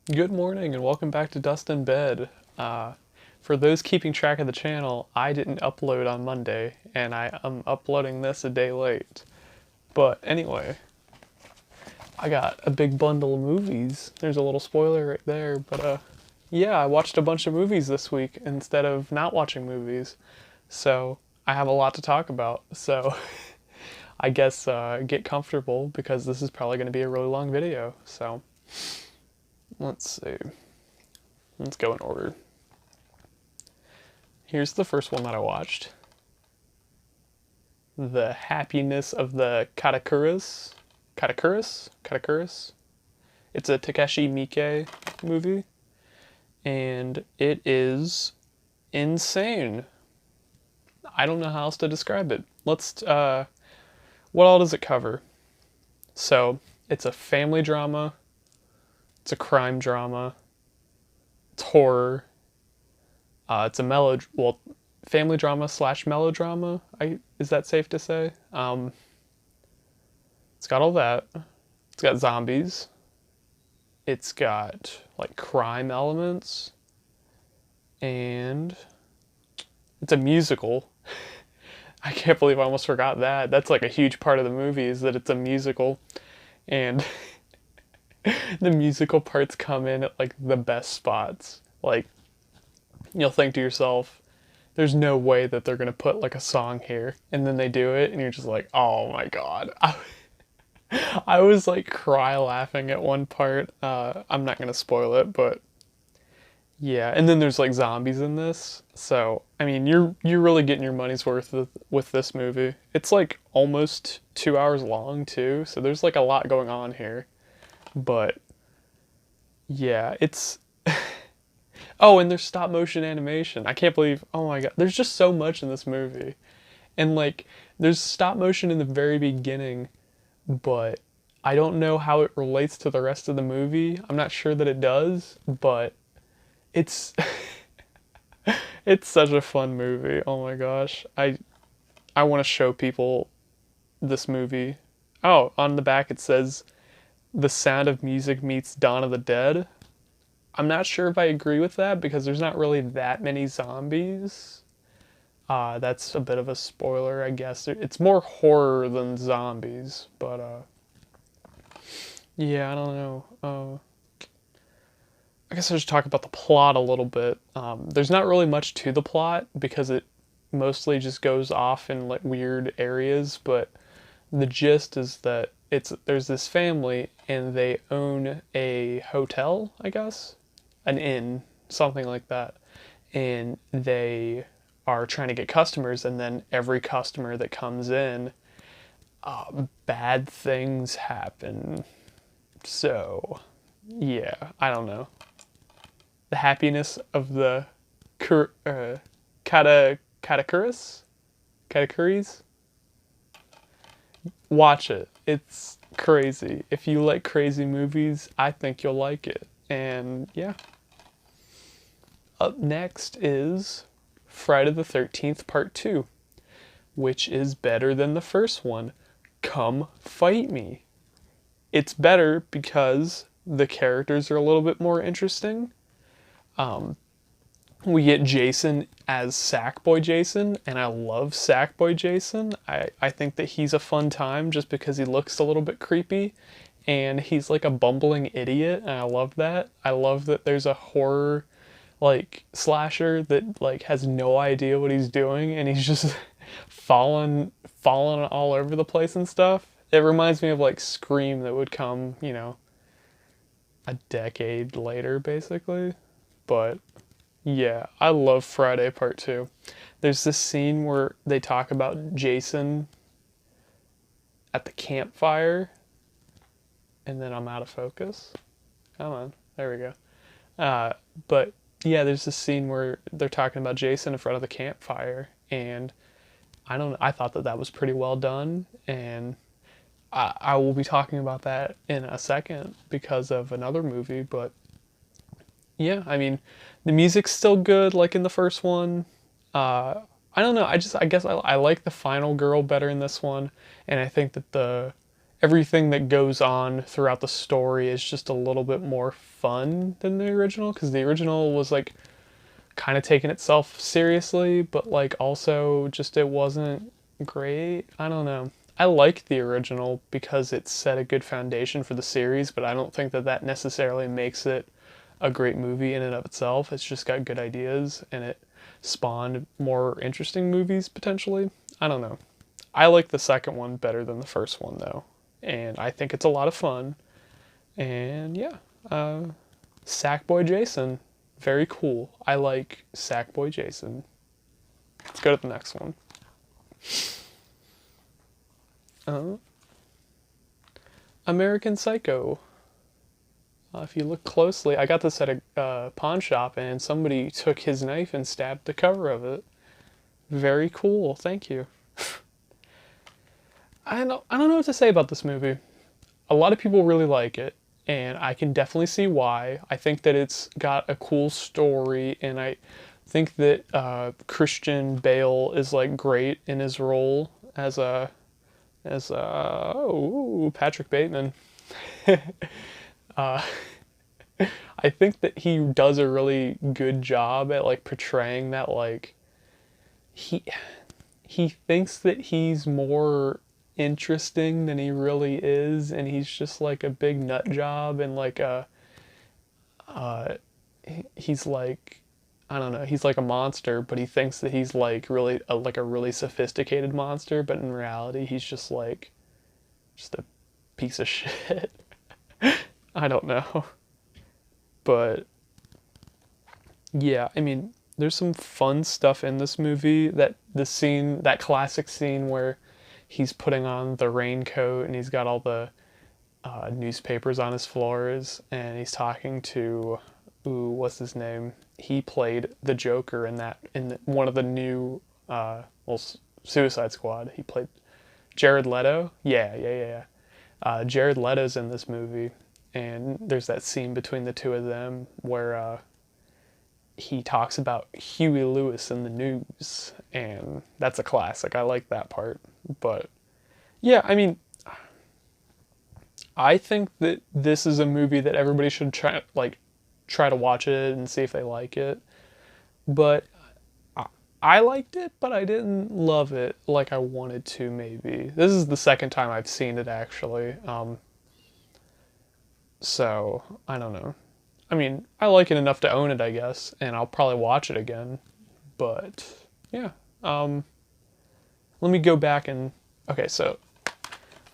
Good morning and welcome back to Dustinbed. For those keeping track of the channel, I didn't upload on Monday and I am uploading this a day late. But anyway, I got a big bundle of movies. There's a little spoiler right there, but yeah, I watched a bunch of movies this week instead of not watching movies. So I have a lot to talk about. So I guess get comfortable because this is probably going to be a really long video. So let's see. Let's go in order. Here's the first one that I watched. The Happiness of the Katakuris. Katakuris? It's a Takeshi Miike movie. And it is insane. I don't know how else to describe it. What all does it cover? So, it's a family drama. It's a crime drama. It's horror. It's a family drama / melodrama. Is that safe to say? It's got all that. It's got zombies. It's got like crime elements, and it's a musical. I can't believe I almost forgot that. That's like a huge part of the movie is that it's a musical, and the musical parts come in at like the best spots. Like, you'll think to yourself, there's no way that they're gonna put like a song here, and then they do it and you're just like, oh my god. I was like cry laughing at one part. I'm not gonna spoil it, but yeah. And then there's like zombies in this, so I mean you're really getting your money's worth with this movie. It's like almost 2 hours long too, so there's like a lot going on here. But yeah, it's oh, and there's stop motion animation. I can't believe, oh my god, there's just so much in this movie. And like, there's stop motion in the very beginning, but I don't know how it relates to the rest of the movie. I'm not sure that it does, but it's it's such a fun movie. Oh my gosh. I want to show people this movie. Oh, on the back it says The Sound of Music meets Dawn of the Dead. I'm not sure if I agree with that because there's not really that many zombies. That's a bit of a spoiler, I guess. It's more horror than zombies, but yeah, I don't know. I guess I'll just talk about the plot a little bit. There's not really much to the plot because it mostly just goes off in like weird areas, but the gist is that there's this family and they own a hotel, I guess, an inn, something like that, and they are trying to get customers, and then every customer that comes in, bad things happen. So, yeah, I don't know. The Happiness of the Katakuris? Watch it. It's crazy. If you like crazy movies, I think you'll like it. And yeah. Up next is Friday the 13th Part 2, which is better than the first one. Come Fight Me. It's better because the characters are a little bit more interesting. We get Jason as Sackboy Jason, and I love Sackboy Jason. I think that he's a fun time just because he looks a little bit creepy, and he's like a bumbling idiot, and I love that. I love that there's a horror like slasher that like has no idea what he's doing and he's just falling all over the place and stuff. It reminds me of like Scream that would come, a decade later basically. But yeah, I love Friday Part 2. There's this scene where they talk about Jason at the campfire, and then I'm out of focus. Come on, there we go. But yeah, there's this scene where they're talking about Jason in front of the campfire, and I thought that was pretty well done, and I will be talking about that in a second because of another movie, but yeah, I mean, the music's still good like in the first one. I don't know, I guess I like the final girl better in this one, and I think that everything that goes on throughout the story is just a little bit more fun than the original, because the original was like kind of taking itself seriously, but like also just it wasn't great. I don't know. I like the original because it set a good foundation for the series, but I don't think that that necessarily makes it a great movie in and of itself. It's just got good ideas and it spawned more interesting movies potentially. I don't know. I like the second one better than the first one though, and I think it's a lot of fun. And yeah, Sackboy Jason, very cool. I like Sackboy Jason. Let's go to the next one. Uh, American Psycho. If you look closely, I got this at a pawn shop, and somebody took his knife and stabbed the cover of it. Very cool. Thank you. I don't know what to say about this movie. A lot of people really like it, and I can definitely see why. I think that it's got a cool story, and I think that Christian Bale is like great in his role as Patrick Bateman. uh, I think that he does a really good job at like portraying that like he he thinks that he's more interesting than he really is, and he's just like a big nut job, and like uh he's like, I don't know, he's like a monster, but he thinks that he's like really like a really sophisticated monster, but in reality he's just a piece of shit. I don't know. But yeah, I mean, there's some fun stuff in this movie. That classic scene where he's putting on the raincoat and he's got all the newspapers on his floors, and he's talking to, what's his name? He played the Joker in one of the new Suicide Squad. He played Jared Leto. Yeah. Jared Leto's in this movie, and there's that scene between the two of them where he talks about Huey Lewis in the news, and that's a classic. I like that part. But yeah, I mean, I think that this is a movie that everybody should try to watch it and see if they like it. But I liked it, but I didn't love it like I wanted to. Maybe this is the second time I've seen it actually. So I don't know. I mean, I like it enough to own it, I guess, and I'll probably watch it again. But yeah, let me go back and okay. So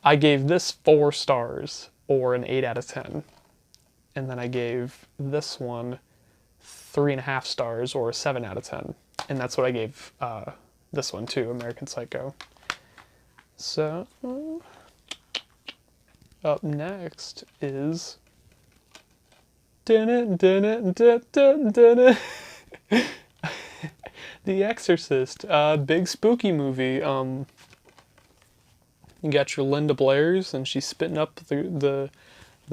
I gave this 4 stars, or an 8 out of 10, and then I gave this one 3.5 stars, or a 7 out of 10, and that's what I gave this one too, American Psycho. So up next is The Exorcist, big spooky movie. You got your Linda Blair's, and she's spitting up the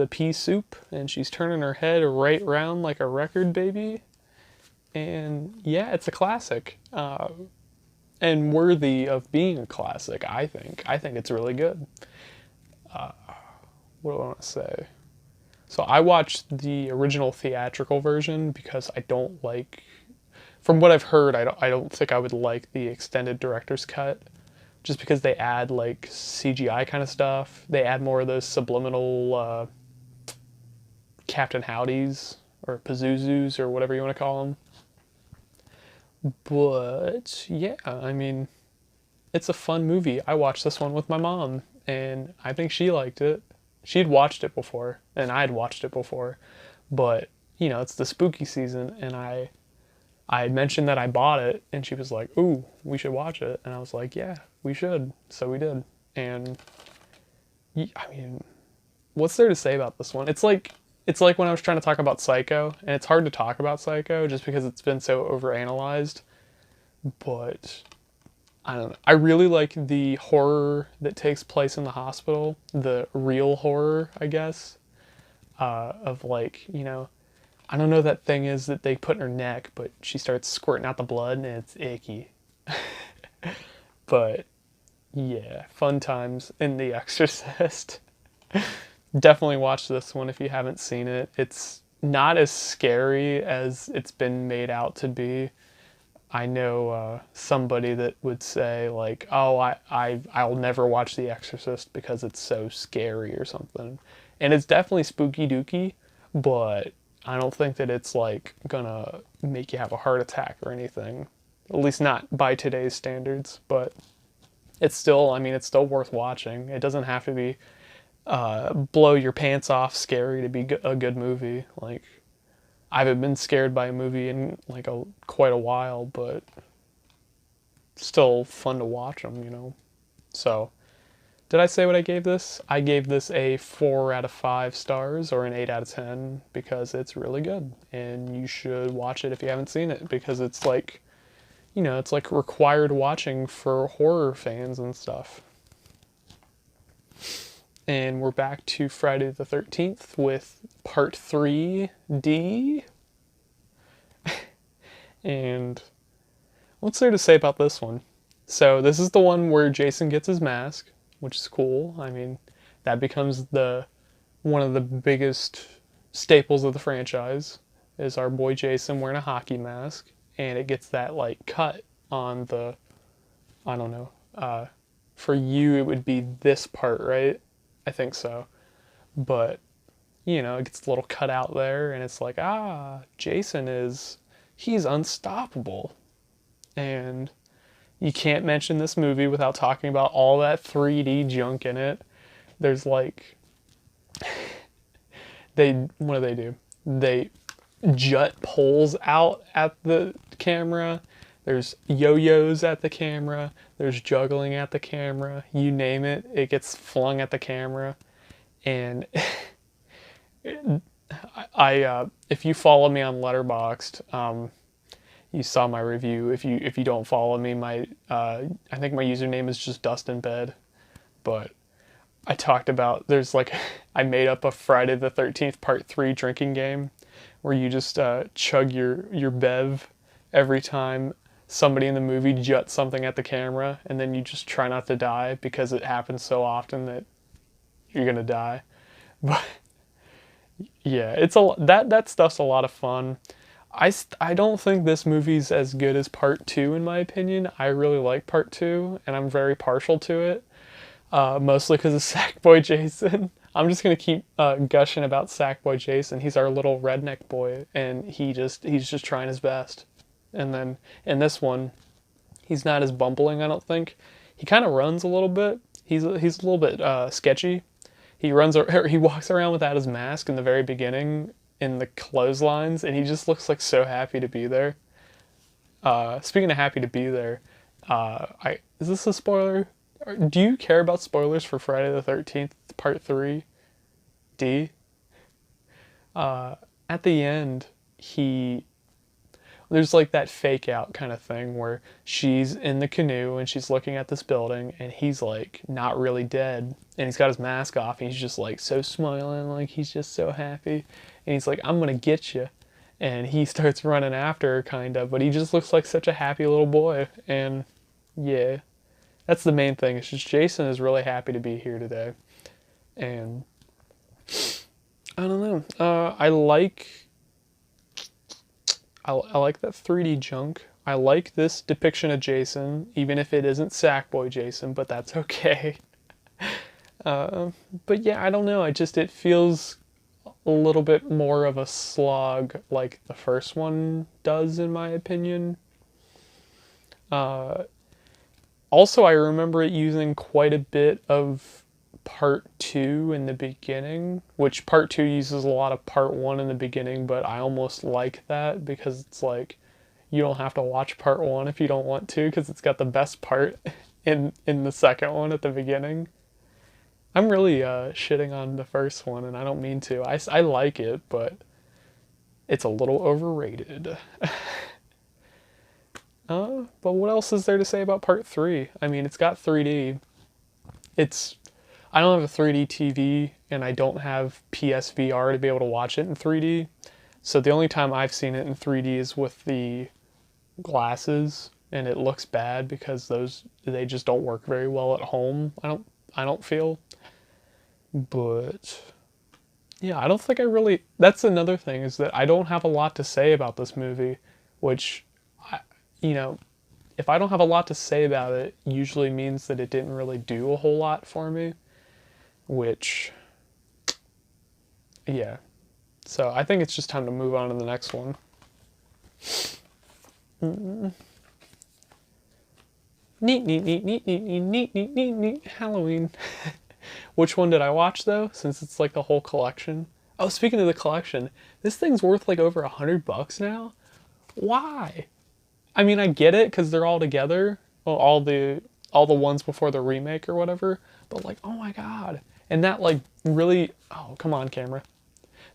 pea soup, and she's turning her head right round like a record, baby. And yeah, it's a classic, and worthy of being a classic. I think it's really good. What do I want to say? So I watched the original theatrical version because I don't like, from what I've heard, I don't think I would like the extended director's cut, just because they add like CGI kind of stuff. They add more of those subliminal Captain Howdies or Pazuzus or whatever you want to call them. But yeah, I mean, it's a fun movie. I watched this one with my mom, and I think she liked it. She'd watched it before, and I'd watched it before, but you know, it's the spooky season, and I had mentioned that I bought it, and she was like, "Ooh, we should watch it," and I was like, "Yeah, we should." So we did, and I mean, what's there to say about this one? It's like when I was trying to talk about Psycho, and it's hard to talk about Psycho just because it's been so overanalyzed, but I don't know. I really like the horror that takes place in the hospital, the real horror, I guess, of like, you know, I don't know what that thing is that they put in her neck, but she starts squirting out the blood and it's icky. But yeah, fun times in The Exorcist. Definitely watch this one if you haven't seen it. It's not as scary as it's been made out to be. I know somebody that would say like, "Oh, I'll never watch The Exorcist because it's so scary or something," and it's definitely spooky dooky, but I don't think that it's like gonna make you have a heart attack or anything. At least not by today's standards. But it's still, I mean, it's still worth watching. It doesn't have to be blow your pants off scary to be a good movie. Like I haven't been scared by a movie in like quite a while, but still fun to watch them, you know. So, did I say what I gave this? I gave this a 4 out of 5 stars or an 8 out of 10 because it's really good and you should watch it if you haven't seen it because it's like, you know, it's like required watching for horror fans and stuff. And we're back to Friday the 13th with part 3D. And what's there to say about this one? So this is the one where Jason gets his mask, which is cool. I mean, that becomes one of the biggest staples of the franchise is our boy Jason wearing a hockey mask, and it gets that like cut on the, I don't know, for you it would be this part, right? I think so. But, you know, it gets a little cut out there and it's like, Jason he's unstoppable. And you can't mention this movie without talking about all that 3D junk in it. There's like, what do they do? They jut poles out at the camera. There's yo-yos at the camera. There's juggling at the camera. You name it, it gets flung at the camera. And if you follow me on Letterboxd, you saw my review. If you don't follow me, I think my username is just Dustinbed. But I talked about I made up a Friday the 13th Part 3 drinking game where you just chug your bev every time somebody in the movie juts something at the camera, and then you just try not to die because it happens so often that you're gonna die. But yeah, that stuff's a lot of fun. I don't think this movie's as good as part 2 in my opinion. I really like part 2 and I'm very partial to it. Mostly because of Sackboy Jason. I'm just gonna keep gushing about Sackboy Jason. He's our little redneck boy and he's just trying his best. And then in this one, he's not as bumbling, I don't think. He kind of runs a little bit. He's a little bit sketchy. He walks around without his mask in the very beginning in the clotheslines, and he just looks like so happy to be there. Speaking of happy to be there, is this a spoiler? Do you care about spoilers for Friday the 13th Part 3? D? At the end, there's like that fake out kind of thing where she's in the canoe and she's looking at this building and he's like not really dead and he's got his mask off and he's just like so smiling, like he's just so happy, and he's like, I'm gonna get you, and he starts running after her kind of, but he just looks like such a happy little boy. And yeah, that's the main thing. It's just Jason is really happy to be here today. And I don't know, I like that 3D junk. I like this depiction of Jason, even if it isn't Sackboy Jason, but that's okay. But yeah, I don't know. It feels a little bit more of a slog like the first one does, in my opinion. Also, I remember it using quite a bit of part 2 in the beginning, which part 2 uses a lot of part 1 in the beginning, but I almost like that because it's like you don't have to watch part 1 if you don't want to, because it's got the best part in the second one at the beginning. I'm really shitting on the first one, and I don't mean to. I like it, but it's a little overrated. But what else is there to say about part 3? I mean, it's got 3D. I don't have a 3D TV, and I don't have PSVR to be able to watch it in 3D. So the only time I've seen it in 3D is with the glasses, and it looks bad because they just don't work very well at home. I don't feel. But yeah, I don't think I really. That's another thing, is that I don't have a lot to say about this movie, which, I, you know, if I don't have a lot to say about it, usually means that it didn't really do a whole lot for me, which, yeah. So I think it's just time to move on to the next one. Neat, neat, neat, neat, neat, neat, neat, neat, neat, neat, Halloween. Which one did I watch though? Since it's like the whole collection. Oh, speaking of the collection, this thing's worth like over $100 now. Why? I mean, I get it because they're all together. Well, all the ones before the remake or whatever. But like, oh my god! And that like really. Oh, come on, camera.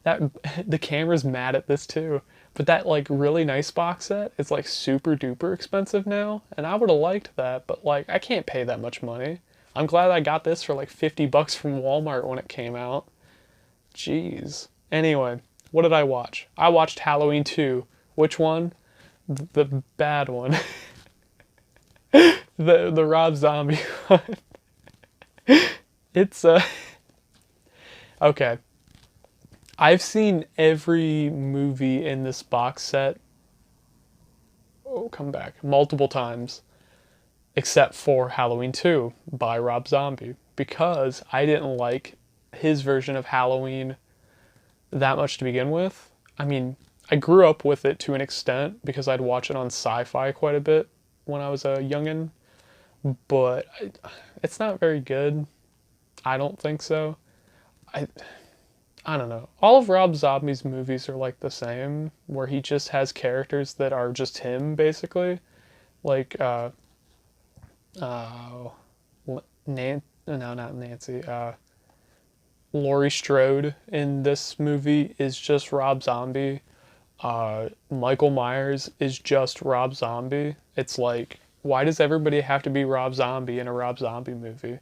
That the camera's mad at this too. But that like really nice box set is like super duper expensive now, and I would have liked that, but like I can't pay that much money. I'm glad I got this for like $50 from Walmart when it came out. Jeez. Anyway, what did I watch? I watched Halloween 2. Which one? The bad one. the Rob Zombie one. It's okay. I've seen every movie in this box set. Oh, come back. Multiple times. Except for Halloween 2 by Rob Zombie. Because I didn't like his version of Halloween that much to begin with. I mean, I grew up with it to an extent because I'd watch it on Sci-Fi quite a bit when I was a youngin'. But it's not very good. I don't think so. I don't know. All of Rob Zombie's movies are like the same, where he just has characters that are just him, basically. Like, no, not Nancy. Laurie Strode in this movie is just Rob Zombie. Michael Myers is just Rob Zombie. It's like, why does everybody have to be Rob Zombie in a Rob Zombie movie?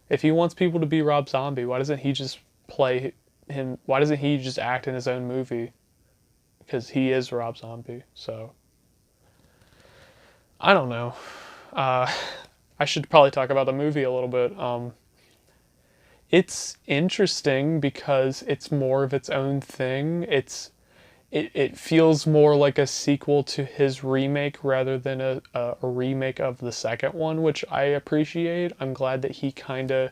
If he wants people to be Rob Zombie, why doesn't he just play him? Why doesn't he just act in his own movie? Because he is Rob Zombie. So I don't know. I should probably talk about the movie a little bit. It's interesting because it's more of its own thing. It feels more like a sequel to his remake rather than a remake of the second one, which I appreciate. I'm glad that he kind of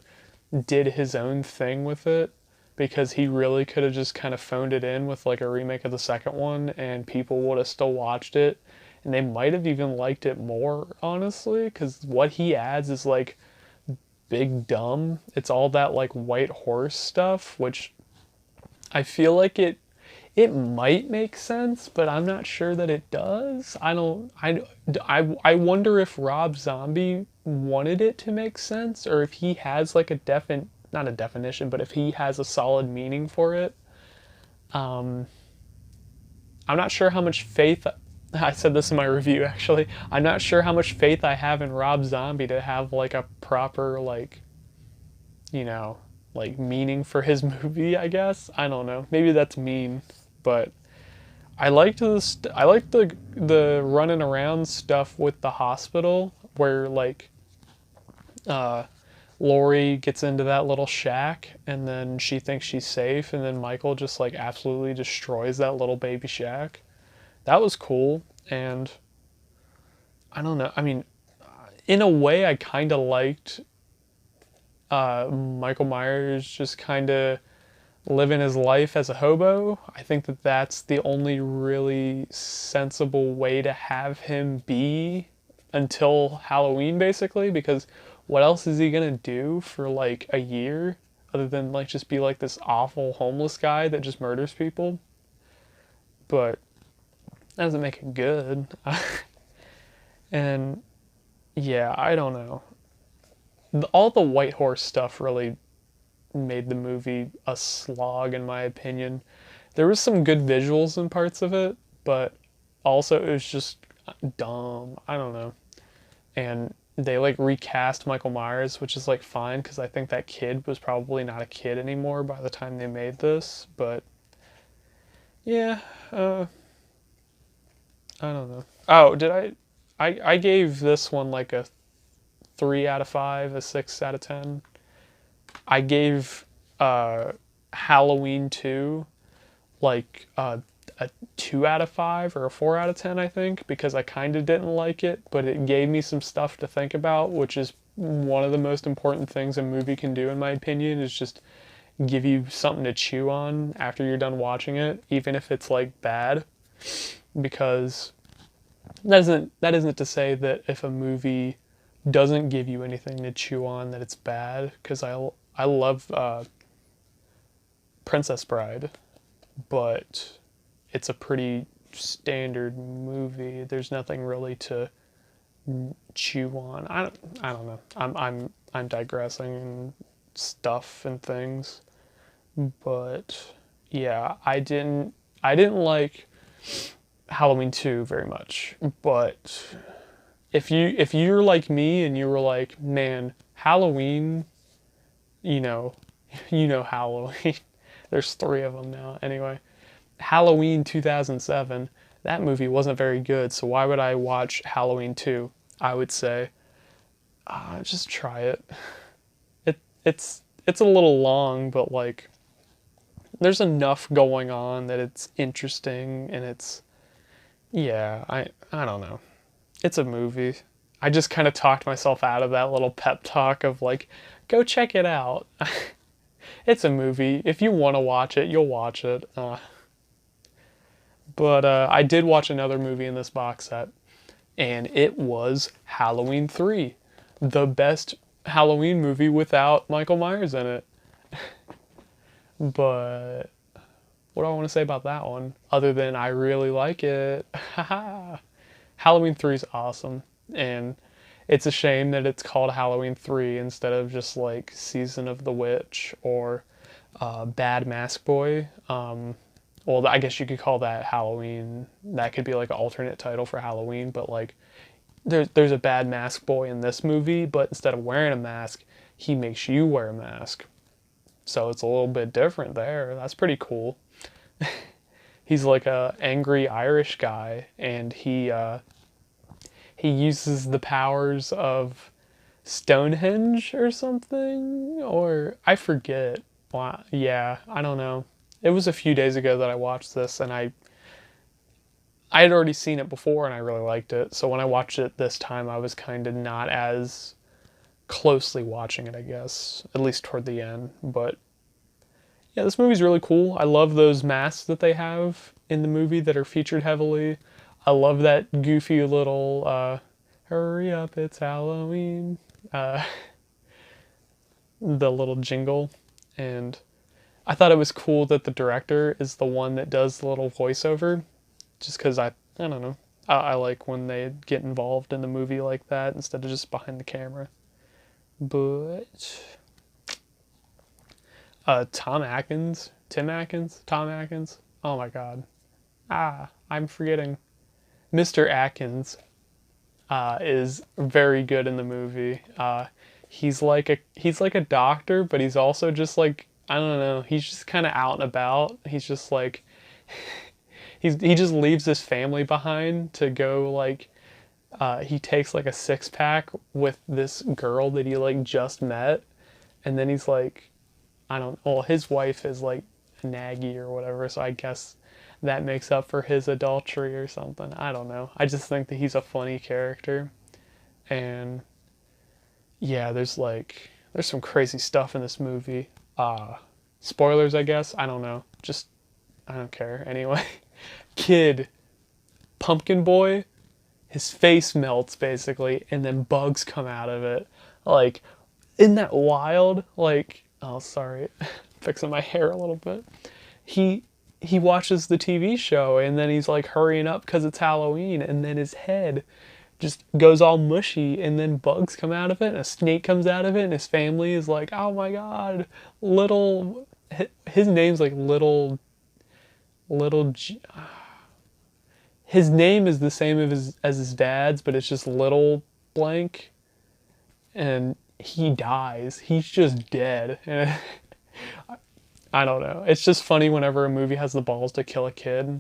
did his own thing with it, because he really could have just kind of phoned it in with like a remake of the second one and people would have still watched it and they might have even liked it more, honestly, because what he adds is like big dumb. It's all that like white horse stuff, which I feel like it might make sense, but I'm not sure that it does. I wonder if Rob Zombie wanted it to make sense, or if he has like not a definition, but if he has a solid meaning for it. I'm not sure how much faith, I said this in my review actually, I'm not sure how much faith I have in Rob Zombie to have like a proper like, like meaning for his movie, I guess. I don't know. Maybe that's mean, but I liked the running around stuff with the hospital where like Lori gets into that little shack and then she thinks she's safe and then Michael just like absolutely destroys that little baby shack. That was cool, and I don't know. I mean, in a way I kind of liked Michael Myers just kind of living his life as a hobo. I think that that's the only really sensible way to have him be until Halloween, basically, because what else is he gonna do for like a year other than like just be like this awful homeless guy that just murders people? But that doesn't make it good. And yeah, I don't know. All the white horse stuff really made the movie a slog, in my opinion. There was some good visuals in parts of it, but also it was just dumb. I don't know. And they like recast Michael Myers, which is like fine because I think that kid was probably not a kid anymore by the time they made this. But yeah, I don't know. Oh, did I gave this one like a 3 out of 5, a 6 out of 10. I gave Halloween 2 like a 2 out of 5 or a 4 out of 10, I think, because I kind of didn't like it, but it gave me some stuff to think about, which is one of the most important things a movie can do, in my opinion, is just give you something to chew on after you're done watching it, even if it's like bad. Because that isn't to say that if a movie doesn't give you anything to chew on that it's bad, because I love Princess Bride, but it's a pretty standard movie. There's nothing really to chew on. I don't know. I'm digressing and stuff and things, but yeah, I didn't like Halloween 2 very much. But if you're like me and you were like, man, Halloween, you know, you know Halloween. There's three of them now. Anyway, Halloween 2007, that movie wasn't very good, so why would I watch Halloween 2? I would say, just try it. It's a little long, but like there's enough going on that it's interesting and it's yeah, I don't know. It's a movie. I just kind of talked myself out of that little pep talk of like, go check it out. It's a movie. If you want to watch it, you'll watch it. But I did watch another movie in this box set, and it was Halloween 3, the best Halloween movie without Michael Myers in it. But what do I want to say about that one? Other than I really like it. Halloween 3 is awesome, and it's a shame that it's called Halloween 3 instead of just like Season of the Witch or Bad Mask Boy. Well, I guess you could call that Halloween. That could be like an alternate title for Halloween, but like there's a bad mask boy in this movie, but instead of wearing a mask, he makes you wear a mask. So it's a little bit different there. That's pretty cool. He's like a angry Irish guy, and he uses the powers of Stonehenge or something, or I forget. Wow, yeah, I don't know. It was a few days ago that I watched this, and I had already seen it before, and I really liked it. So when I watched it this time, I was kind of not as closely watching it, I guess, at least toward the end. But yeah, this movie's really cool. I love those masks that they have in the movie that are featured heavily. I love that goofy little hurry up, it's Halloween, the little jingle. And I thought it was cool that the director is the one that does the little voiceover, just because I don't know. I like when they get involved in the movie like that instead of just behind the camera. But Tom Atkins. Oh my God. I'm forgetting. Mr. Atkins is very good in the movie. He's like a doctor, but he's also just like, I don't know. He's just kind of out and about. He's just like he just leaves his family behind to go like he takes like a 6-pack with this girl that he like just met, and then he's like, I don't, well, his wife is like Nagy or whatever, so I guess that makes up for his adultery or something. I don't know. I just think that he's a funny character. And yeah, there's some crazy stuff in this movie. Spoilers, I guess. I don't know. Just I don't care. Anyway, kid, pumpkin boy, his face melts basically, and then bugs come out of it. Like, isn't that wild? Like, oh, sorry, fixing my hair a little bit. He watches the TV show, and then he's like hurrying up because it's Halloween, and then his head just goes all mushy, and then bugs come out of it, and a snake comes out of it, and his family is like, oh my God, little, his name's like little his name is the same as his dad's, but it's just little blank, and he dies. He's just dead. And I don't know. It's just funny whenever a movie has the balls to kill a kid,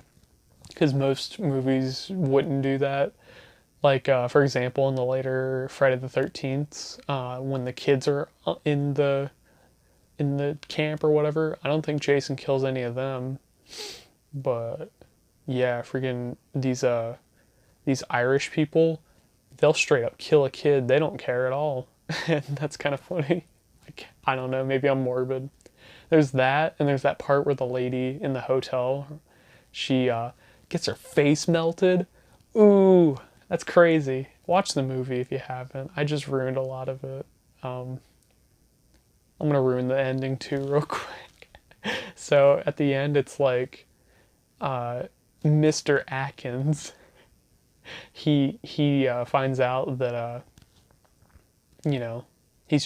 because most movies wouldn't do that. Like, for example, in the later Friday the 13th, when the kids are in the in the camp or whatever. I don't think Jason kills any of them, but yeah, freaking these Irish people, they'll straight up kill a kid. They don't care at all. And that's kind of funny. Like, I don't know, maybe I'm morbid. There's that, and there's that part where the lady in the hotel, she gets her face melted. Ooh, that's crazy. Watch the movie if you haven't. I just ruined a lot of it. I'm gonna ruin the ending too real quick. So at the end, it's like Mr. Atkins. He finds out that you know, he's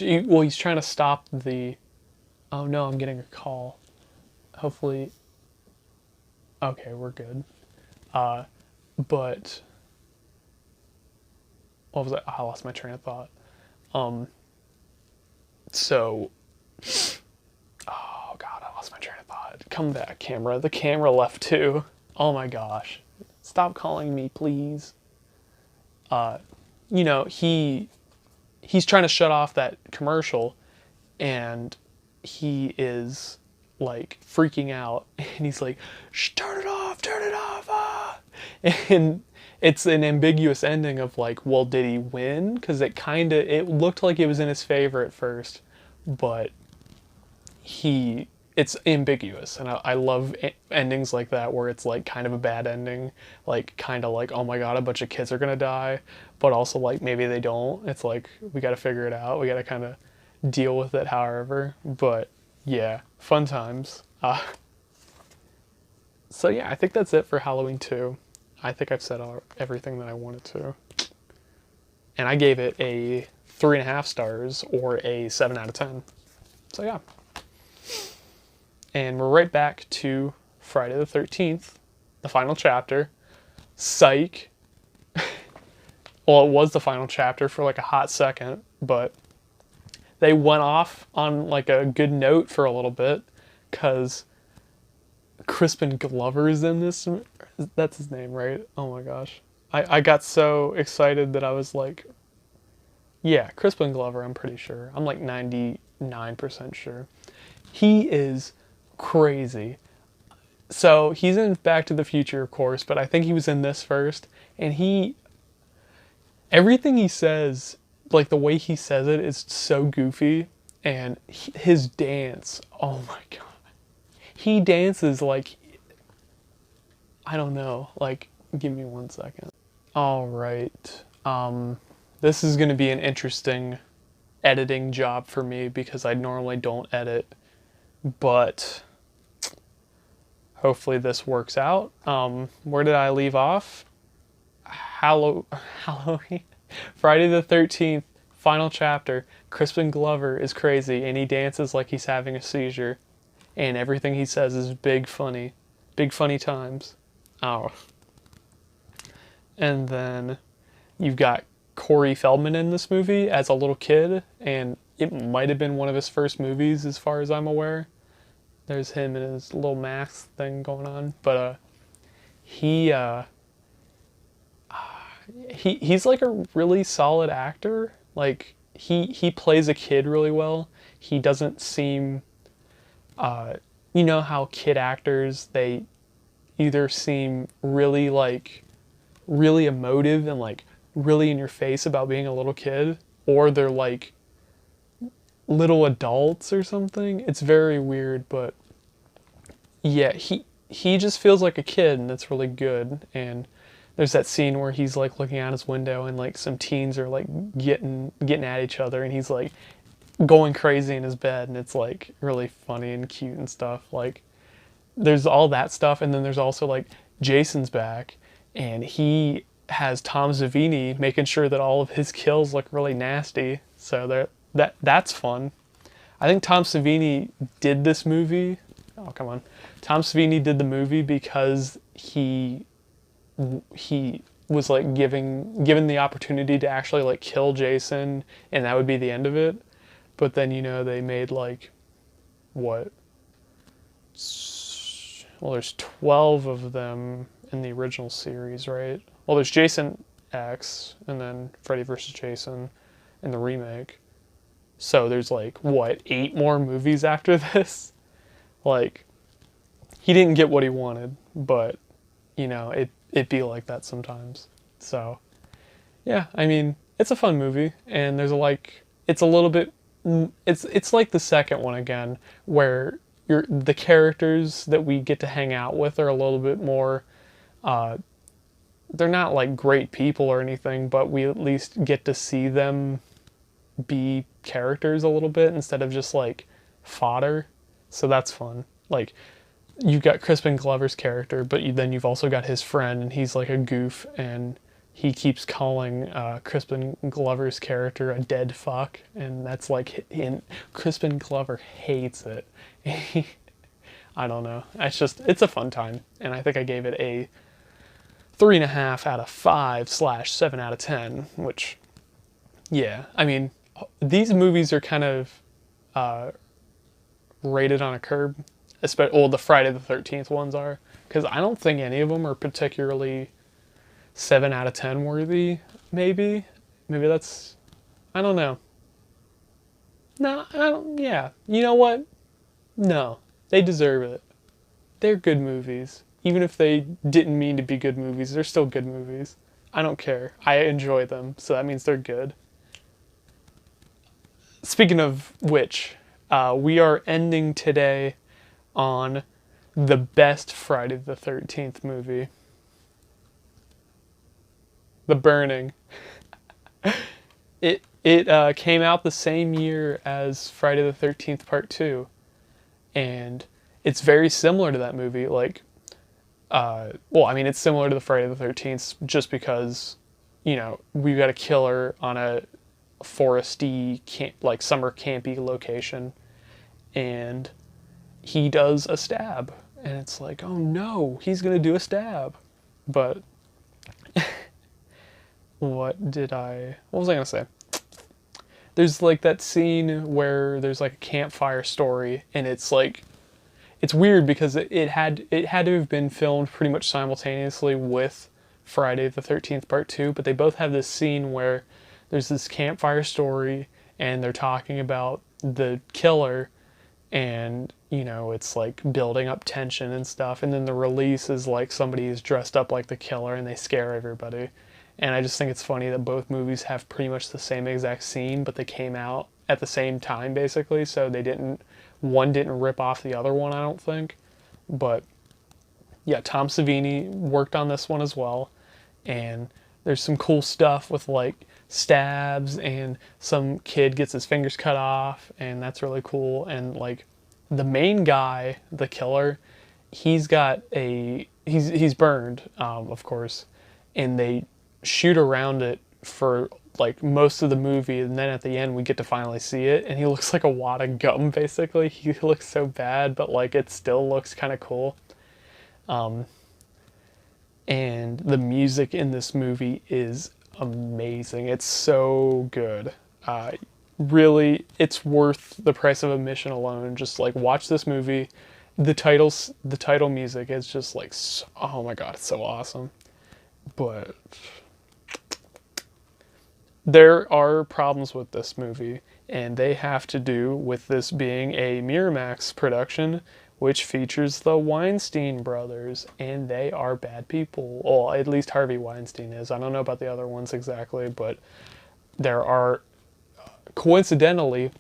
trying to stop the. Oh no, I'm getting a call. Hopefully. Okay, we're good. But what was it? I lost my train of thought. So, oh god, I lost my train of thought. Come back, camera. The camera left too. Oh my gosh. Stop calling me, please. You know, he's trying to shut off that commercial, and he is like freaking out, and he's like, "Shh, turn it off, ah!" And it's an ambiguous ending of like, well, did he win? Because it looked like it was in his favor at first, but it's ambiguous, and I love endings like that where it's like kind of a bad ending, like kind of like, oh my god, a bunch of kids are gonna die, but also like maybe they don't. It's like we got to figure it out. We got to kind of deal with it, however. But yeah, fun times. So yeah, I think that's it for Halloween 2. I think I've said everything that I wanted to, and I gave it a 3.5 stars or a 7 out of 10. So yeah. And we're right back to Friday the 13th, the final chapter. Psych. Well, it was the final chapter for like a hot second, but they went off on like a good note for a little bit, because Crispin Glover's in this. That's his name, right? Oh my gosh. I got so excited that I was like, yeah, Crispin Glover, I'm pretty sure. I'm like 99% sure. He is crazy. So he's in Back to the Future, of course, but I think he was in this first, and everything he says, like the way he says it is so goofy, and his dance, oh my god. He dances like, I don't know, like, give me 1 second. All right. This is going to be an interesting editing job for me because I normally don't edit, but hopefully this works out. Where did I leave off? Halloween. Friday the 13th, final chapter. Crispin Glover is crazy, and he dances like he's having a seizure, and everything he says is big funny times. Oh. And then you've got Corey Feldman in this movie as a little kid, and it might have been one of his first movies as far as I'm aware. There's him and his little mask thing going on, but he's like a really solid actor. Like he plays a kid really well. He doesn't seem you know how kid actors, they either seem really emotive and like really in your face about being a little kid, or they're like little adults or something. It's very weird, but yeah, he just feels like a kid, and it's really good. And there's that scene where he's like looking out his window, and like some teens are like getting at each other, and he's like going crazy in his bed, and it's like really funny and cute and stuff. Like there's all that stuff, and then there's also like Jason's back, and he has Tom Savini making sure that all of his kills look really nasty. So that's fun. I think Tom Savini did this movie. Oh, come on. Tom Savini did the movie because he was like given the opportunity to actually like kill Jason, and that would be the end of it. But then, you know, they made like what? Well, there's 12 of them in the original series, right? Well, there's Jason X, and then Freddy vs. Jason in the remake. So there's like, what, 8 more movies after this? Like, he didn't get what he wanted, but, it be like that sometimes. So, yeah, I mean, it's a fun movie, and there's it's a little bit, it's like the second one again, where the characters that we get to hang out with are a little bit more, they're not like great people or anything, but we at least get to see them be characters a little bit instead of just like fodder. So that's fun. Like, you've got Crispin Glover's character, but then you've also got his friend, and he's like a goof, and he keeps calling Crispin Glover's character a dead fuck, and that's like, and Crispin Glover hates it. I don't know. It's a fun time, and I think I gave it a 3.5 out of 5/7 out of 10, which, yeah, I mean, these movies are kind of rated on a curb. Well, the Friday the 13th ones are, because I don't think any of them are particularly 7 out of 10 worthy. Maybe that's, I don't know. No, I don't. Yeah, you know what? No, they deserve it. They're good movies, even if they didn't mean to be good movies. They're still good movies. I don't care. I enjoy them, so that means they're good. Speaking of which, we are ending today on the best Friday the 13th movie, The Burning. It came out the same year as Friday the 13th Part 2, and it's very similar to that movie. Like, well, I mean, it's similar to the Friday the 13th just because, we've got a killer on a foresty, like summer campy location, and he does a stab, and it's like, oh no, he's gonna do a stab. But what was I gonna say? There's like that scene where there's like a campfire story, and it's like, it's weird because it had to have been filmed pretty much simultaneously with Friday the 13th Part 2, but they both have this scene where there's this campfire story, and they're talking about the killer, and it's like building up tension and stuff, and then the release is like somebody is dressed up like the killer and they scare everybody. And I just think it's funny that both movies have pretty much the same exact scene, but they came out at the same time basically, so one didn't rip off the other one, I don't think. But yeah, Tom Savini worked on this one as well, and there's some cool stuff with like stabs, and some kid gets his fingers cut off, and that's really cool. And like, the main guy, the killer, he's burned, of course, and they shoot around it for like most of the movie, and then at the end we get to finally see it, and he looks like a wad of gum basically. He looks so bad, but like it still looks kind of cool. And the music in this movie is amazing. It's so good. Really, it's worth the price of admission alone. Just like, watch this movie. The title music is just like, oh my god, it's so awesome. But there are problems with this movie, and they have to do with this being a Miramax production, which features the Weinstein brothers, and they are bad people. Well, at least Harvey Weinstein is. I don't know about the other ones exactly, but there are, coincidentally,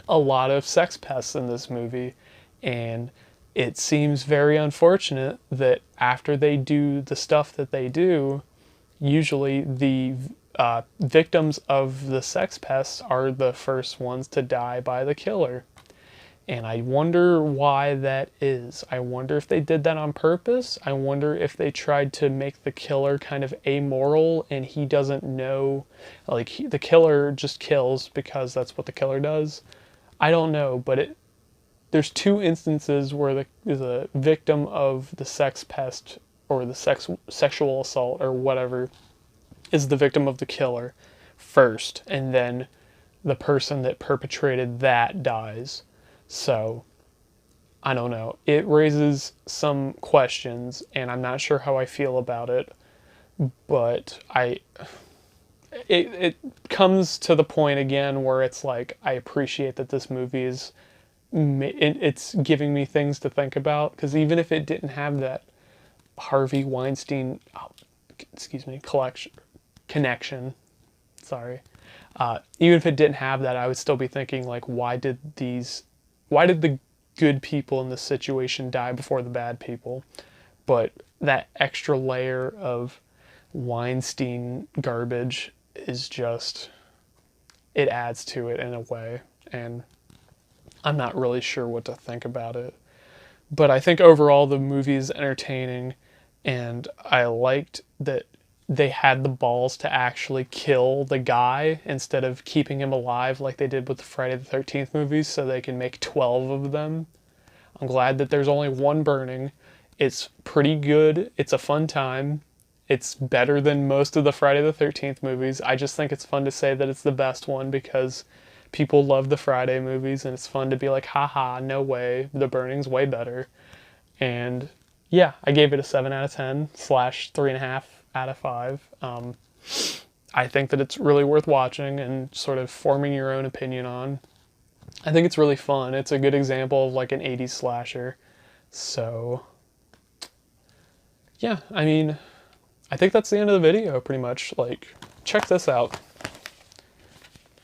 a lot of sex pests in this movie, and it seems very unfortunate that after they do the stuff that they do, usually the victims of the sex pests are the first ones to die by the killer. And I wonder why that is. I wonder if they did that on purpose. I wonder if they tried to make the killer kind of amoral, and he doesn't know, like, the killer just kills because that's what the killer does. I don't know, but there's 2 instances where the victim of the sex pest or the sexual assault or whatever is the victim of the killer first, and then the person that perpetrated that dies. So, I don't know. It raises some questions, and I'm not sure how I feel about it, but it comes to the point again where it's like, I appreciate that this movie is, it's giving me things to think about, because even if it didn't have that Harvey Weinstein, connection, sorry, even if it didn't have that, I would still be thinking, like, why did the good people in this situation die before the bad people? But that extra layer of Weinstein garbage is just, it adds to it in a way, and I'm not really sure what to think about it. But I think overall the movie is entertaining, and I liked that they had the balls to actually kill the guy instead of keeping him alive like they did with the Friday the 13th movies, so they can make 12 of them. I'm glad that there's only one burning. It's pretty good. It's a fun time. It's better than most of the Friday the 13th movies. I just think it's fun to say that it's the best one because people love the Friday movies, and it's fun to be like, haha, no way, The Burning's way better. And yeah, I gave it a 7 out of 10 / 3.5 out of 5. I think that it's really worth watching and sort of forming your own opinion on. I think it's really fun. It's a good example of like an 80s slasher. So yeah, I mean, I think that's the end of the video, pretty much. Like, check this out.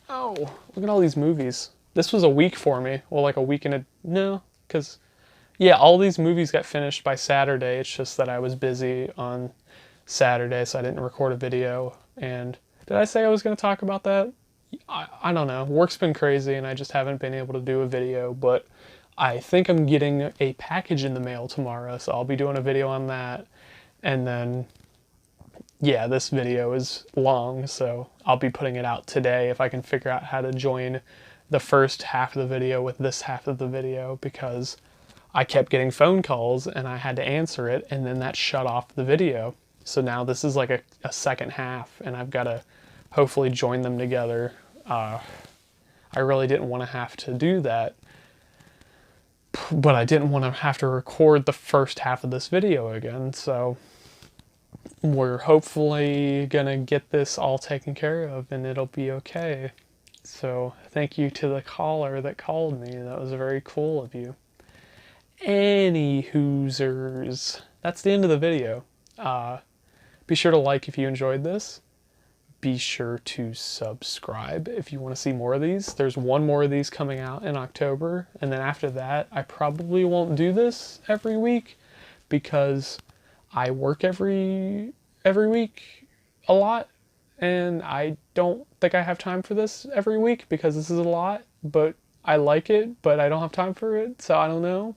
Oh, look at all these movies. This was a week for me. Well, like a week and a... No, because... Yeah, all these movies got finished by Saturday. It's just that I was busy on Saturday, so I didn't record a video. And did I say I was going to talk about that? I don't know. Work's been crazy, and I just haven't been able to do a video. But I think I'm getting a package in the mail tomorrow, so I'll be doing a video on that. And then... yeah, this video is long, so I'll be putting it out today if I can figure out how to join the first half of the video with this half of the video, because I kept getting phone calls and I had to answer it, and then that shut off the video. So now this is like a second half, and I've got to hopefully join them together. I really didn't want to have to do that, but I didn't want to have to record the first half of this video again, so... we're hopefully gonna get this all taken care of and it'll be okay. So thank you to the caller that called me. That was very cool of you. Any hoosers, that's the end of the video. Be sure to like if you enjoyed this. Be sure to subscribe if you want to see more of these. There's one more of these coming out in October, and then after that I probably won't do this every week because I work every week a lot, and I don't think I have time for this every week because this is a lot, but I like it, but I don't have time for it, so I don't know.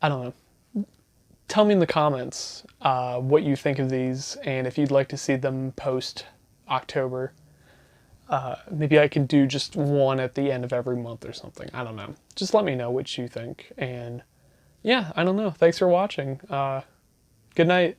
I don't know. Tell me in the comments what you think of these, and if you'd like to see them post-October. Maybe I could do just one at the end of every month or something. I don't know. Just let me know what you think, and... yeah, I don't know. Thanks for watching. Good night.